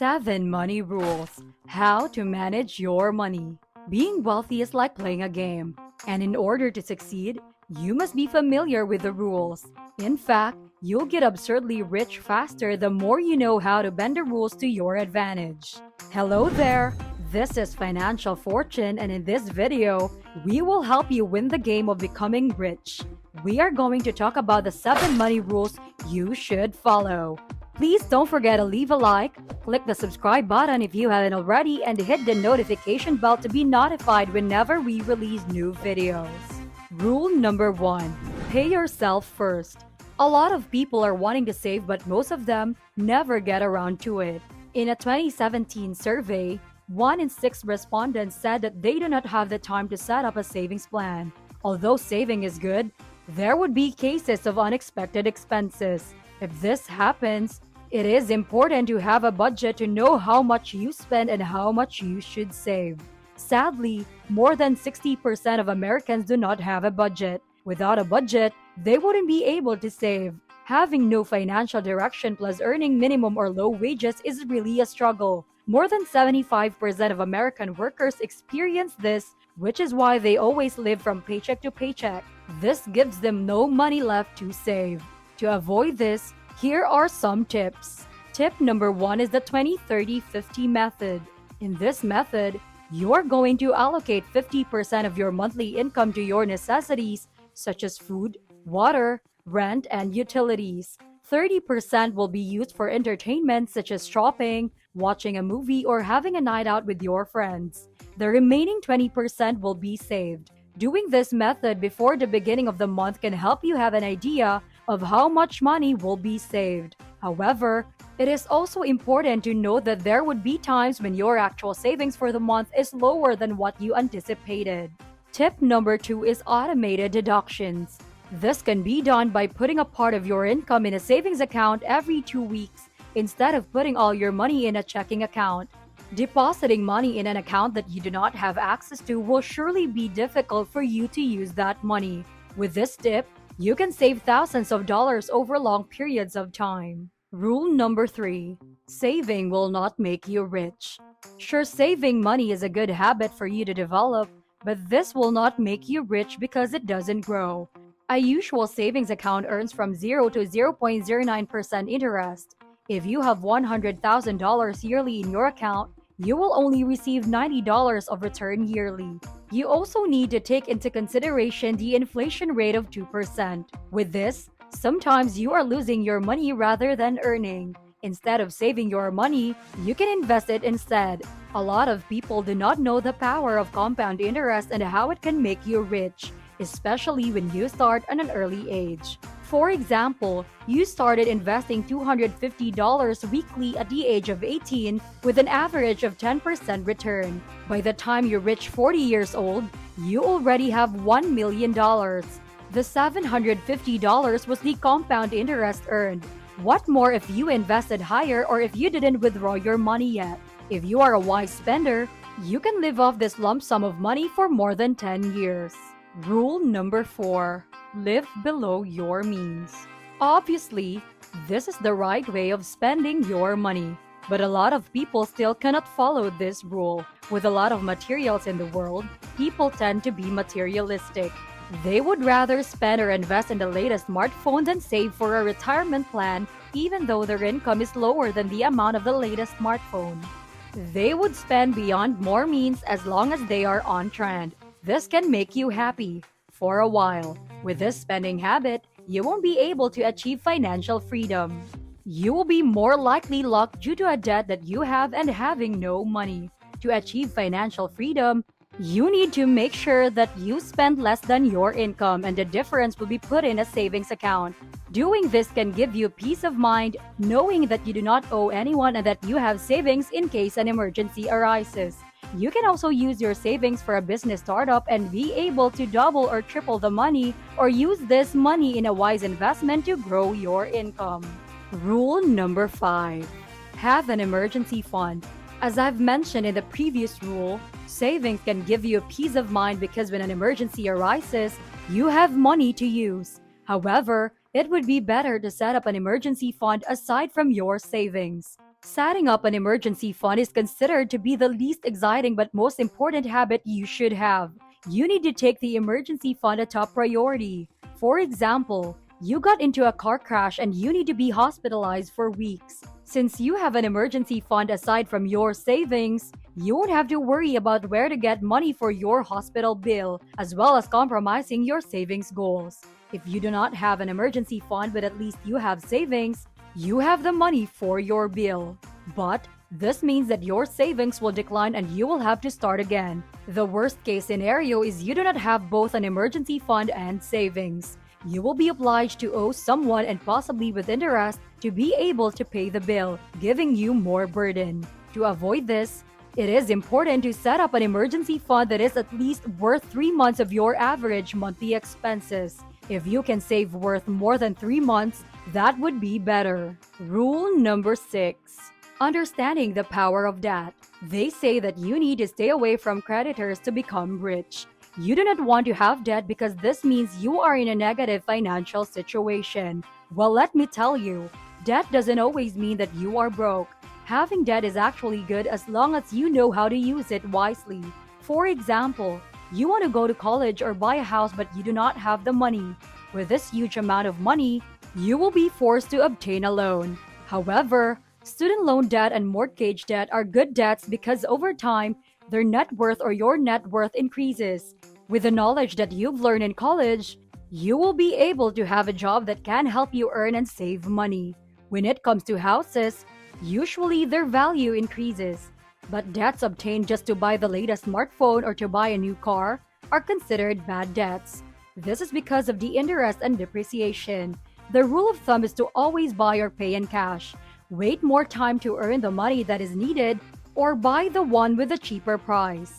7 Money Rules. How to manage your money. Being wealthy is like playing a game, and in order to succeed, you must be familiar with the rules. In fact, you'll get absurdly rich faster the more you know how to bend the rules to your advantage. Hello there! This is Financial Fortune, and in this video, we will help you win the game of becoming rich. We are going to talk about the 7 money rules you should follow. Please don't forget to leave a like, click the subscribe button if you haven't already, and hit the notification bell to be notified whenever we release new videos. Rule number 1. Pay yourself first. A lot of people are wanting to save, but most of them never get around to it. In a 2017 survey, 1 in 6 respondents said that they do not have the time to set up a savings plan. Although saving is good, there would be cases of unexpected expenses. If this happens, it is important to have a budget to know how much you spend and how much you should save. Sadly, more than 60% of Americans do not have a budget. Without a budget, they wouldn't be able to save. Having no financial direction plus earning minimum or low wages is really a struggle. More than 75% of American workers experience this, which is why they always live from paycheck to paycheck. This gives them no money left to save. To avoid this, here are some tips. Tip number 1 is the 20-30-50 method. In this method, you are going to allocate 50% of your monthly income to your necessities, such as food, water, rent, and utilities. 30% will be used for entertainment, such as shopping, watching a movie, or having a night out with your friends. The remaining 20% will be saved. Doing this method before the beginning of the month can help you have an idea of how much money will be saved. However, it is also important to note that there would be times when your actual savings for the month is lower than what you anticipated. Tip number 2 is automated deductions. This can be done by putting a part of your income in a savings account every 2 weeks instead of putting all your money in a checking account. Depositing money in an account that you do not have access to will surely be difficult for you to use that money. With this tip, you can save thousands of dollars over long periods of time. Rule number 3. Saving will not make you rich. Sure, saving money is a good habit for you to develop, but this will not make you rich because it doesn't grow. A usual savings account earns from 0 to 0.09% interest. If you have $100,000 yearly in your account, you will only receive $90 of return yearly. You also need to take into consideration the inflation rate of 2%. With this, sometimes you are losing your money rather than earning. Instead of saving your money, you can invest it instead. A lot of people do not know the power of compound interest and how it can make you rich, especially when you start at an early age. For example, you started investing $250 weekly at the age of 18 with an average of 10% return. By the time you reach 40 years old, you already have $1 million. The $750 was the compound interest earned. What more if you invested higher or if you didn't withdraw your money yet? If you are a wise spender, you can live off this lump sum of money for more than 10 years. Rule number 4. Live below your means. Obviously, this is the right way of spending your money. But a lot of people still cannot follow this rule. With a lot of materials in the world, people tend to be materialistic. They would rather spend or invest in the latest smartphone than save for a retirement plan, even though their income is lower than the amount of the latest smartphone. They would spend beyond more means as long as they are on trend. This can make you happy for a while. With this spending habit, you won't be able to achieve financial freedom. You will be more likely locked due to a debt that you have and having no money. To achieve financial freedom, you need to make sure that you spend less than your income and the difference will be put in a savings account. Doing this can give you peace of mind knowing that you do not owe anyone and that you have savings in case an emergency arises. You can also use your savings for a business startup and be able to double or triple the money or use this money in a wise investment to grow your income. Rule number 5. Have an emergency fund. As I've mentioned in the previous rule, savings can give you a peace of mind because when an emergency arises, you have money to use. However, it would be better to set up an emergency fund aside from your savings. Setting up an emergency fund is considered to be the least exciting but most important habit you should have. You need to take the emergency fund a top priority. For example, you got into a car crash and you need to be hospitalized for weeks. Since you have an emergency fund aside from your savings, you won't have to worry about where to get money for your hospital bill, as well as compromising your savings goals. If you do not have an emergency fund but at least you have savings, you have the money for your bill. But this means that your savings will decline and you will have to start again. The worst case scenario is you do not have both an emergency fund and savings. You will be obliged to owe someone and possibly with interest to be able to pay the bill, giving you more burden. To avoid this, it is important to set up an emergency fund that is at least worth 3 months of your average monthly expenses. If you can save worth more than 3 months, that would be better. Rule number 6. Understanding the power of debt. They say that you need to stay away from creditors to become rich. You do not want to have debt because this means you are in a negative financial situation. Well, let me tell you, debt doesn't always mean that you are broke. Having debt is actually good as long as you know how to use it wisely. For example, you want to go to college or buy a house but you do not have the money. With this huge amount of money, you will be forced to obtain a loan. However, student loan debt and mortgage debt are good debts because over time, their net worth or your net worth increases. With the knowledge that you've learned in college, you will be able to have a job that can help you earn and save money. When it comes to houses, usually their value increases. But debts obtained just to buy the latest smartphone or to buy a new car are considered bad debts. This is because of the interest and depreciation. The rule of thumb is to always buy or pay in cash. Wait more time to earn the money that is needed or buy the one with a cheaper price.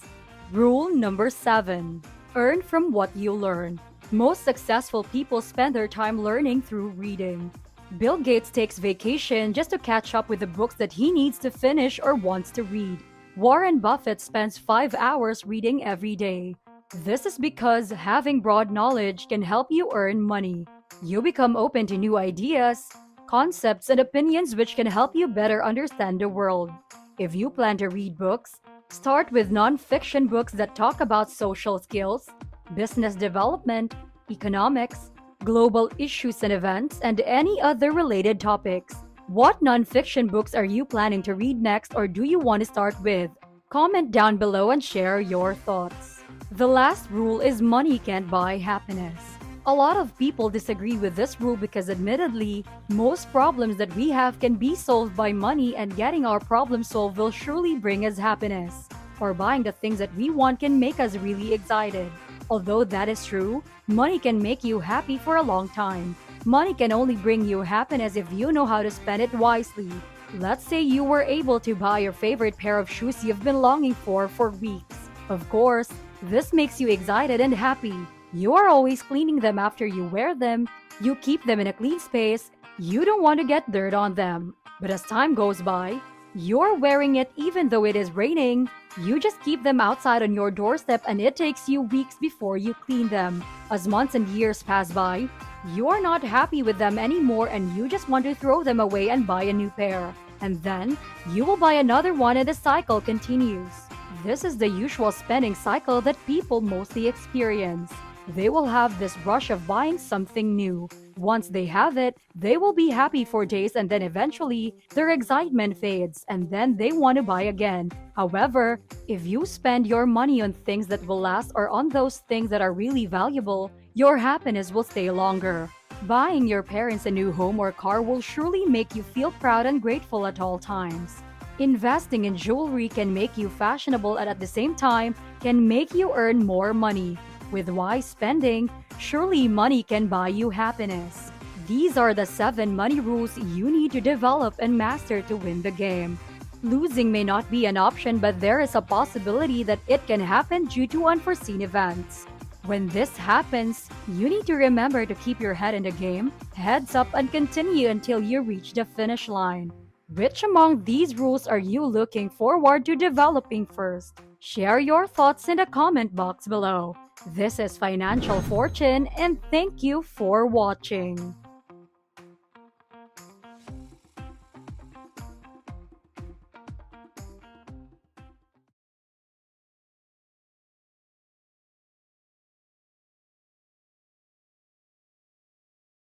Rule number 7. Earn from what you learn. Most successful people spend their time learning through reading. Bill Gates takes vacation just to catch up with the books that he needs to finish or wants to read. Warren Buffett spends 5 hours reading every day. This is because having broad knowledge can help you earn money. You become open to new ideas, concepts, and opinions which can help you better understand the world. If you plan to read books, start with non-fiction books that talk about social skills, business development, economics, global issues and events, and any other related topics. What non-fiction books are you planning to read next or do you want to start with? Comment down below and share your thoughts. The last rule is money can't buy happiness. A lot of people disagree with this rule because admittedly, most problems that we have can be solved by money and getting our problem solved will surely bring us happiness. Or buying the things that we want can make us really excited. Although that is true, money can make you happy for a long time. Money can only bring you happiness if you know how to spend it wisely. Let's say you were able to buy your favorite pair of shoes you've been longing for weeks. Of course, this makes you excited and happy. You are always cleaning them after you wear them. You keep them in a clean space. You don't want to get dirt on them. But as time goes by, you're wearing it even though it is raining. You just keep them outside on your doorstep and it takes you weeks before you clean them. As months and years pass by, you are not happy with them anymore and you just want to throw them away and buy a new pair. And then, you will buy another one and the cycle continues. This is the usual spending cycle that people mostly experience. They will have this rush of buying something new. Once they have it, they will be happy for days and then eventually, their excitement fades and then they want to buy again. However, if you spend your money on things that will last or on those things that are really valuable, your happiness will stay longer. Buying your parents a new home or car will surely make you feel proud and grateful at all times. Investing in jewelry can make you fashionable and at the same time can make you earn more money. With wise spending, surely money can buy you happiness. These are the 7 money rules you need to develop and master to win the game. Losing may not be an option, but there is a possibility that it can happen due to unforeseen events. When this happens, you need to remember to keep your head in the game, heads up, and continue until you reach the finish line. Which among these rules are you looking forward to developing first? Share your thoughts in the comment box below. This is Financial Fortune and thank you for watching.